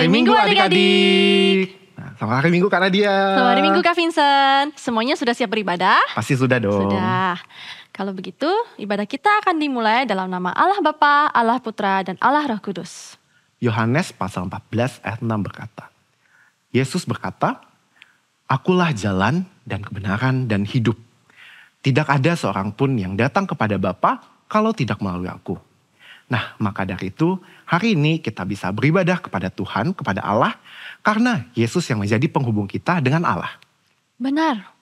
hari Minggu adik-adik. Selamat hari Minggu Kak Nadia. Selamat hari Minggu Kak Vincent. Semuanya sudah siap beribadah? Pasti sudah dong. Sudah. Kalau begitu, ibadah kita akan dimulai dalam nama Allah Bapa, Allah Putra, dan Allah Roh Kudus. Yohanes pasal 14 ayat 6 berkata, Yesus berkata, Akulah jalan dan kebenaran dan hidup. Tidak ada seorang pun yang datang kepada Bapa kalau tidak melalui aku. Nah, maka dari itu hari ini kita bisa beribadah kepada Tuhan, kepada Allah, karena Yesus yang menjadi penghubung kita dengan Allah. Benar.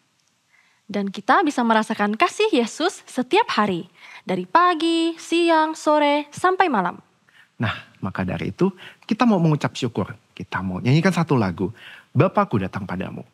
Dan kita bisa merasakan kasih Yesus setiap hari. Dari pagi, siang, sore, sampai malam. Nah, maka dari itu kita mau mengucap syukur. Kita mau nyanyikan satu lagu, Bapakku datang padamu.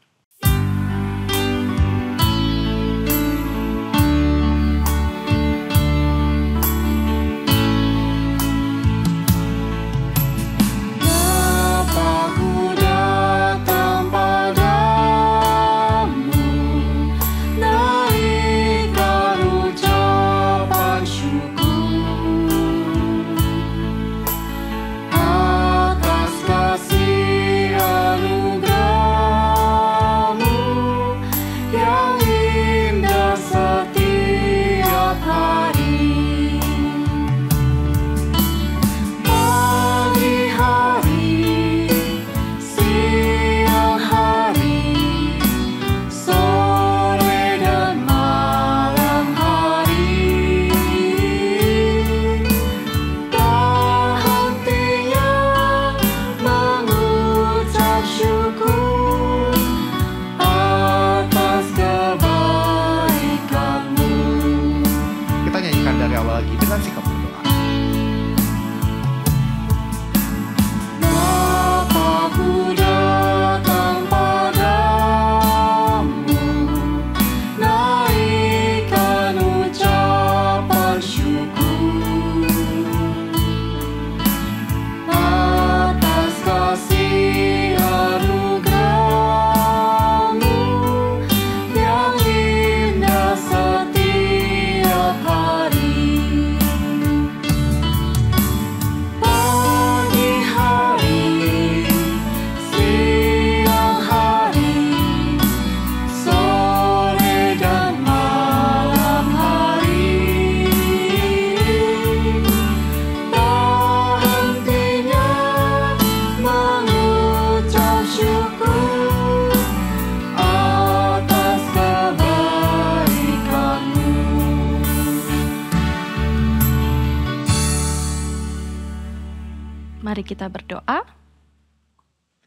Mari kita berdoa.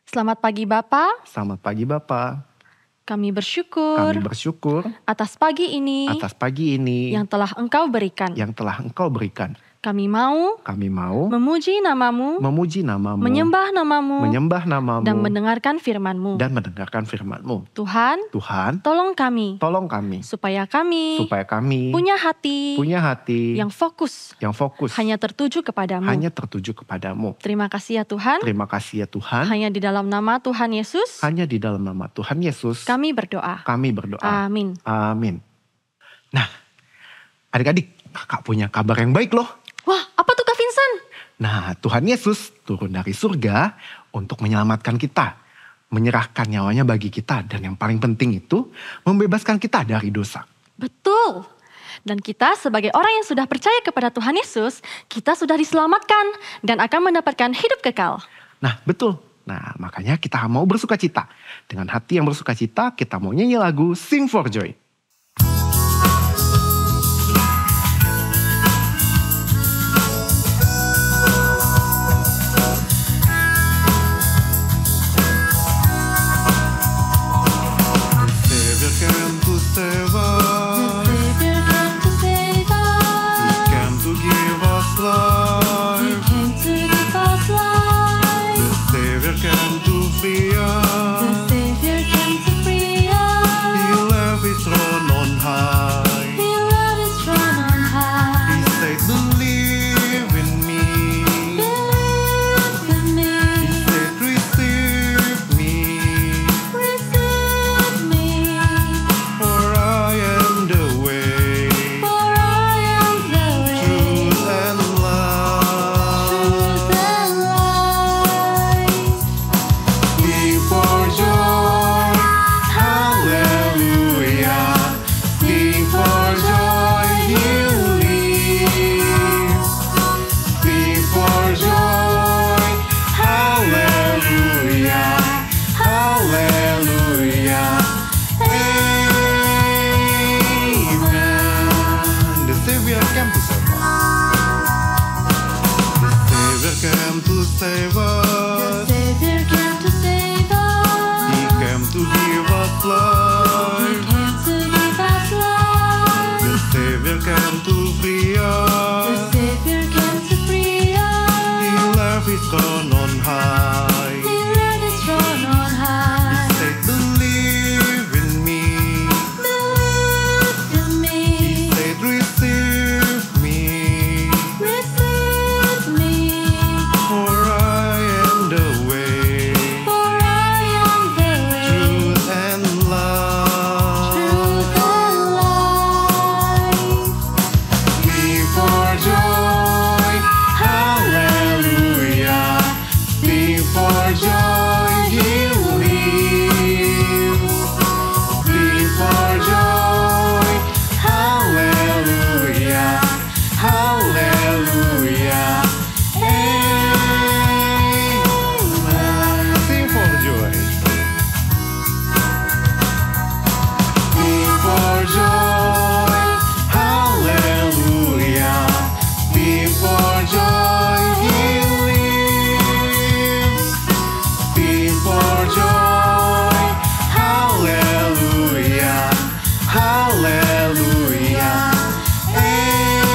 Selamat pagi Bapa. Selamat pagi Bapa. Kami bersyukur atas pagi ini yang telah Engkau berikan. Kami mau memuji namamu, menyembah namamu, dan mendengarkan firman-Mu. Tuhan, tolong kami, supaya kami punya hati yang fokus, hanya tertuju kepadamu. Terima kasih ya Tuhan. Hanya di dalam nama Tuhan Yesus, kami berdoa. Amin. Nah, adik-adik, kakak punya kabar yang baik loh. Wah, apa tuh Kak Vincent? Nah, Tuhan Yesus turun dari surga untuk menyelamatkan kita. Menyerahkan nyawanya bagi kita. Dan yang paling penting itu, membebaskan kita dari dosa. Betul. Dan kita sebagai orang yang sudah percaya kepada Tuhan Yesus, kita sudah diselamatkan dan akan mendapatkan hidup kekal. Nah, betul. Nah, makanya kita mau bersukacita. Dengan hati yang bersukacita, kita mau nyanyi lagu Sing for Joy. Free us. He left his save The us. Savior came to save us. He came to give us He life. came to give us life. The Savior came to free The us. Savior came to free us. He left his throne on high. He led his throne on He high. said, believe in me. Believe in me. He said, receive me. Receive me. For I am the way, For I am the way, truth and life. truth and life. Sing for joy, hallelujah. Sing for joy, He lives. Sing for joy, hallelujah, hallelujah. Amen. Sing for joy. Sing for joy, hallelujah. Sing for joy, He lives. Sing for joy, hallelujah, hallelujah. Amen.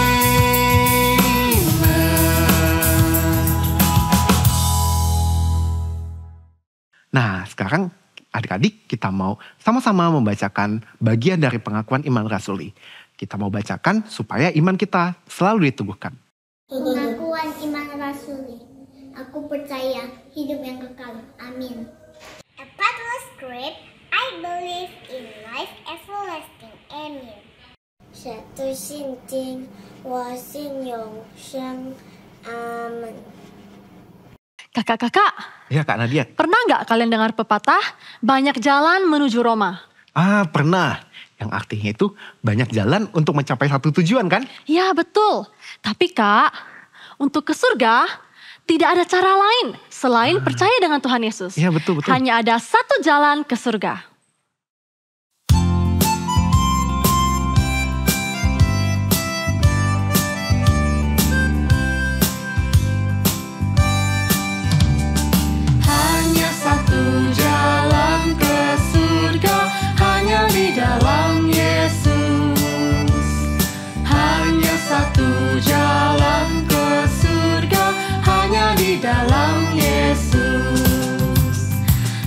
Nah, sekarang adik-adik kita mau sama-sama membacakan bagian dari pengakuan iman rasuli. Kita mau bacakan supaya iman kita selalu diteguhkan. Pengakuan iman rasuli. Aku percaya hidup yang kekal. Amin. A Patmos Creed. I believe in life everlasting. Amen. 神的信经，我信永生。阿门。 Kakak-kakak, Ya Kak Nadia. pernah nggak kalian dengar pepatah banyak jalan menuju Roma? Pernah. Yang artinya itu banyak jalan untuk mencapai satu tujuan kan? Ya betul. Tapi Kak, untuk ke surga tidak ada cara lain selain percaya dengan Tuhan Yesus. Iya betul. Hanya ada satu jalan ke surga. Hanya satu jalan ke surga, hanya di dalam Yesus. Hanya satu jalan ke surga, hanya di dalam Yesus.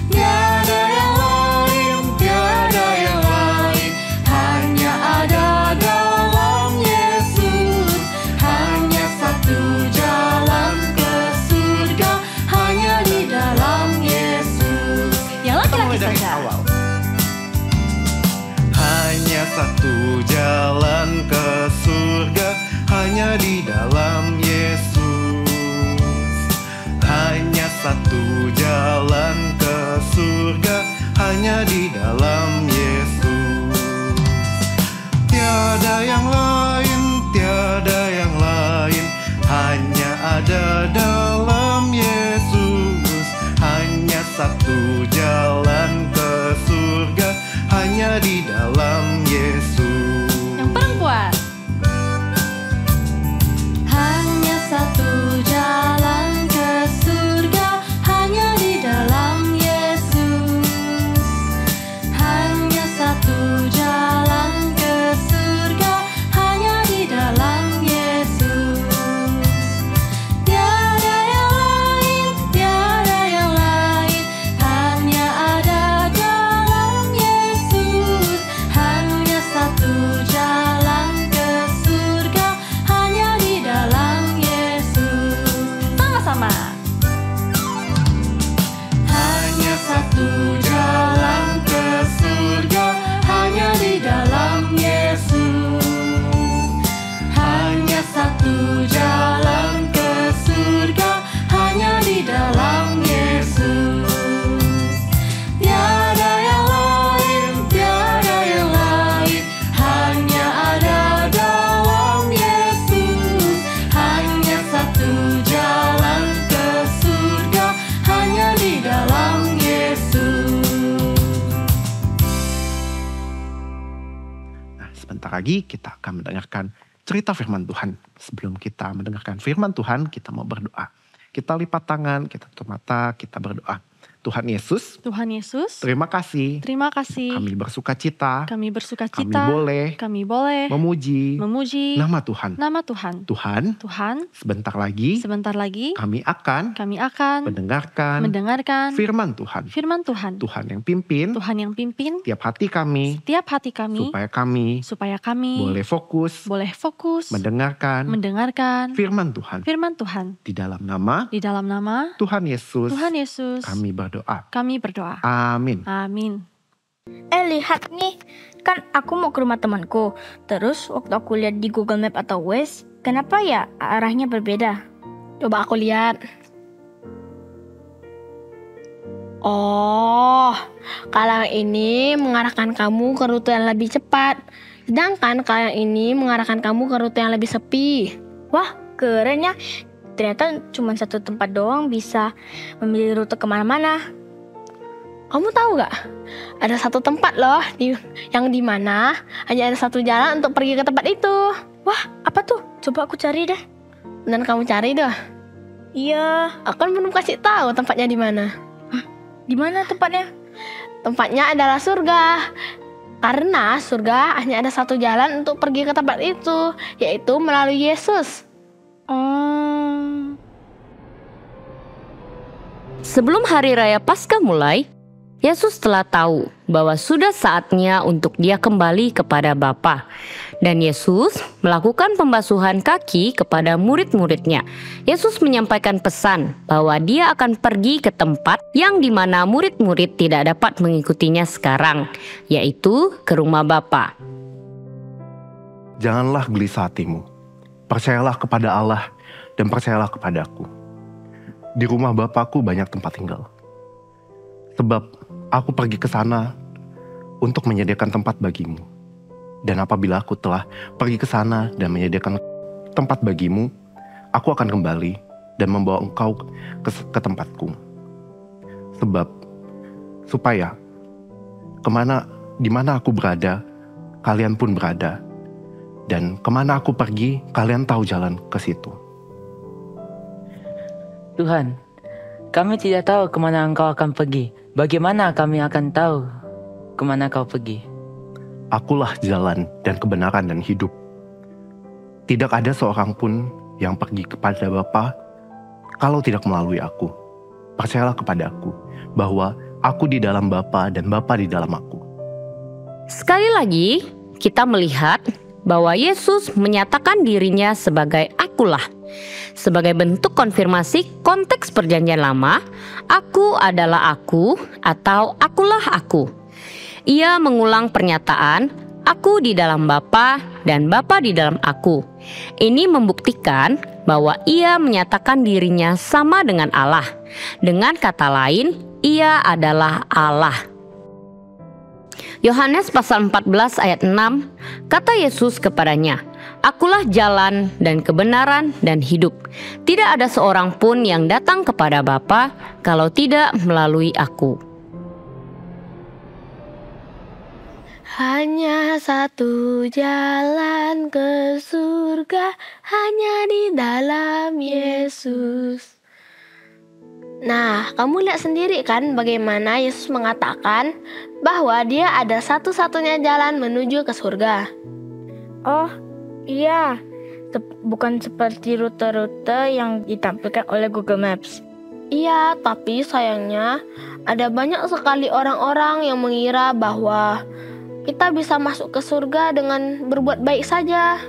Tiada yang lain, tiada yang lain, hanya ada dalam Yesus. Hanya satu jalan ke surga, hanya di dalam Yesus. Yang laki-laki saja. Hanya satu jalan ke surga, hanya di dalam Yesus. Hanya satu jalan ke surga, hanya di dalam Yesus. Tiada yang lain, tiada yang lain, hanya ada dalam Yesus. Hanya satu jalan ke surga, hanya di dalam Yesus. Yang perempuan. Hanya satu jalan ke surga, hanya di dalam Yesus. Hanya satu jalan ke surga, hanya di dalam Yesus. Tiada yang lain, tiada yang lain, hanya ada dalam Yesus. Hanya satu jalan ke surga, hanya di dalam Yesus. Sama-sama. Hanya satu jalan ke surga, hanya di dalam Yesus. Hanya satu jalan ke surga, hanya di dalam Yesus. Tiada yang lain, tiada yang lain, hanya ada dalam Yesus. Hanya satu jalan ke surga, hanya di dalam Yesus. Nah, sebentar lagi kita akan mendengarkan cerita firman Tuhan. Sebelum kita mendengarkan firman Tuhan, kita mau berdoa. Kita lipat tangan, kita tutup mata, kita berdoa. Tuhan Yesus, Tuhan Yesus, terima kasih. terima kasih. Kami bersuka cita, Kami bersuka kami cita. boleh Kami boleh memuji memuji nama Tuhan. nama Tuhan. Tuhan, Tuhan, sebentar lagi sebentar lagi kami akan kami akan mendengarkan firman Tuhan. firman Tuhan. Tuhan yang pimpin Tuhan yang pimpin tiap hati kami, setiap hati kami supaya kami boleh fokus mendengarkan mendengarkan firman Tuhan. firman Tuhan. Di dalam nama Di dalam nama Tuhan Yesus, Tuhan Yesus, kami berdoa. kami berdoa. Amin. Amin. Lihat nih, kan aku mau ke rumah temanku. Terus waktu aku lihat di Google Map atau Waze, kenapa ya arahnya berbeda? Coba aku lihat. Oh, kalau yang ini mengarahkan kamu ke rute yang lebih cepat. Sedangkan kalau yang ini mengarahkan kamu ke rute yang lebih sepi. Wah, keren ya. Ternyata cuma satu tempat doang bisa memilih rute kemana-mana. Kamu tahu gak? Ada satu tempat loh yang dimana hanya ada satu jalan untuk pergi ke tempat itu. Wah, apa tuh? Coba aku cari deh. Dan kamu cari deh. Iya, aku kan belum kasih tahu tempatnya di mana. Di mana tempatnya? Tempatnya adalah surga. Karena surga hanya ada satu jalan untuk pergi ke tempat itu, yaitu melalui Yesus. Sebelum hari raya Paskah mulai, Yesus telah tahu bahwa sudah saatnya untuk dia kembali kepada Bapa. Dan Yesus melakukan pembasuhan kaki kepada murid-muridnya. Yesus menyampaikan pesan bahwa dia akan pergi ke tempat yang dimana murid-murid tidak dapat mengikutinya sekarang, yaitu ke rumah Bapa. Janganlah gelisah hatimu. Percayalah kepada Allah dan percayalah kepadaku. Di rumah Bapakku banyak tempat tinggal. Sebab aku pergi ke sana untuk menyediakan tempat bagimu. Dan apabila aku telah pergi ke sana dan menyediakan tempat bagimu, aku akan kembali dan membawa engkau ke tempatku. Sebab supaya di mana aku berada, kalian pun berada. Dan kemana aku pergi, kalian tahu jalan ke situ. Tuhan, kami tidak tahu kemana Engkau akan pergi. Bagaimana kami akan tahu kemana Kau pergi? Akulah jalan dan kebenaran dan hidup. Tidak ada seorang pun yang pergi kepada Bapa kalau tidak melalui aku. Percayalah kepada aku bahwa aku di dalam Bapa dan Bapa di dalam aku. Sekali lagi, kita melihat bahwa Yesus menyatakan dirinya sebagai akulah. Sebagai bentuk konfirmasi konteks perjanjian lama, aku adalah aku atau akulah aku. Ia mengulang pernyataan, aku di dalam Bapa dan Bapa di dalam aku. Ini membuktikan bahwa ia menyatakan dirinya sama dengan Allah. Dengan kata lain, ia adalah Allah. Yohanes pasal 14 ayat 6, kata Yesus kepadanya, akulah jalan dan kebenaran dan hidup. Tidak ada seorang pun yang datang kepada Bapa kalau tidak melalui aku. Hanya satu jalan ke surga, hanya di dalam Yesus. Nah, kamu lihat sendiri kan bagaimana Yesus mengatakan bahwa dia ada satu-satunya jalan menuju ke surga. Oh, iya. Bukan seperti rute-rute yang ditampilkan oleh Google Maps. Iya, tapi sayangnya ada banyak sekali orang-orang yang mengira bahwa kita bisa masuk ke surga dengan berbuat baik saja.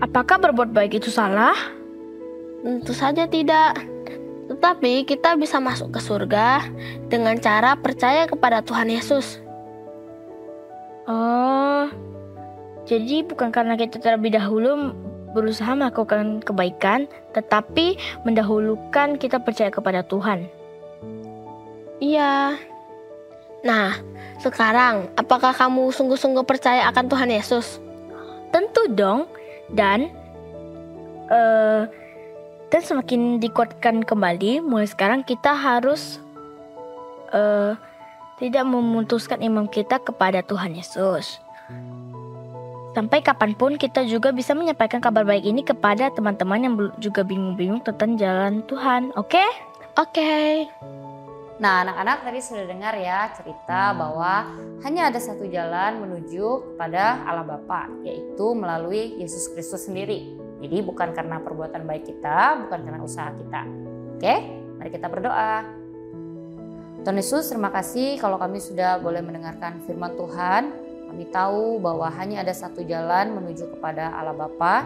Apakah berbuat baik itu salah? Tentu saja tidak. Tetapi kita bisa masuk ke surga dengan cara percaya kepada Tuhan Yesus. Oh, jadi bukan karena kita terlebih dahulu berusaha melakukan kebaikan, tetapi mendahulukan kita percaya kepada Tuhan. Iya. Nah, sekarang apakah kamu sungguh-sungguh percaya akan Tuhan Yesus? Tentu dong. Dan semakin dikuatkan kembali, mulai sekarang kita harus tidak memutuskan iman kita kepada Tuhan Yesus. Sampai kapanpun kita juga bisa menyampaikan kabar baik ini kepada teman-teman yang juga bingung-bingung tentang jalan Tuhan. Oke? Oke. Nah, anak-anak tadi sudah dengar ya cerita bahwa hanya ada satu jalan menuju kepada Allah Bapa, yaitu melalui Yesus Kristus sendiri. Jadi bukan karena perbuatan baik kita, bukan karena usaha kita. Oke? Mari kita berdoa. Tuhan Yesus, terima kasih kalau kami sudah boleh mendengarkan firman Tuhan. Kami tahu bahwa hanya ada satu jalan menuju kepada Allah Bapa,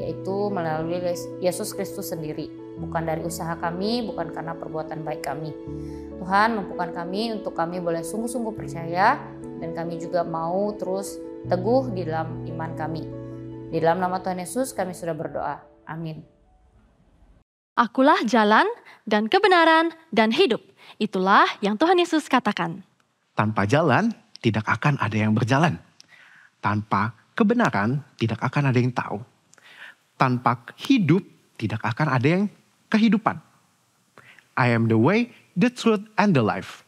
yaitu melalui Yesus Kristus sendiri. Bukan dari usaha kami, bukan karena perbuatan baik kami. Tuhan, mampukan kami untuk kami boleh sungguh-sungguh percaya, dan kami juga mau terus teguh di dalam iman kami. Di dalam nama Tuhan Yesus kami sudah berdoa. Amin. Akulah jalan dan kebenaran dan hidup. Itulah yang Tuhan Yesus katakan. Tanpa jalan, tidak akan ada yang berjalan. Tanpa kebenaran, tidak akan ada yang tahu. Tanpa hidup, tidak akan ada yang kehidupan. I am the way, the truth, and the life.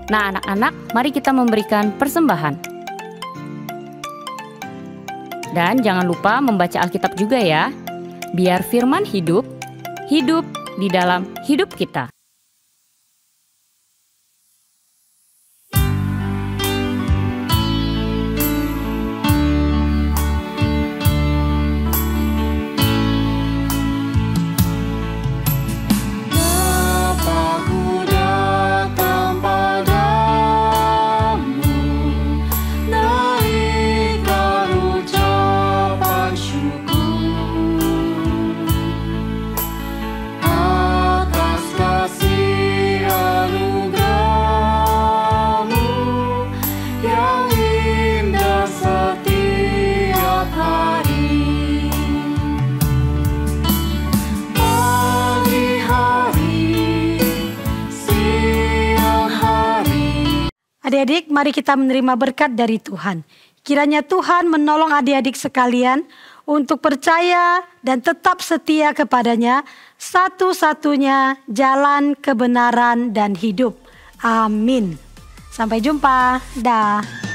Nah, anak-anak, mari kita memberikan persembahan. Dan jangan lupa membaca Alkitab juga ya. Biar firman hidup di dalam hidup kita. Adik-adik, mari kita menerima berkat dari Tuhan. Kiranya Tuhan menolong adik-adik sekalian untuk percaya dan tetap setia kepadanya, satu-satunya jalan kebenaran dan hidup. Amin. Sampai jumpa. Dah.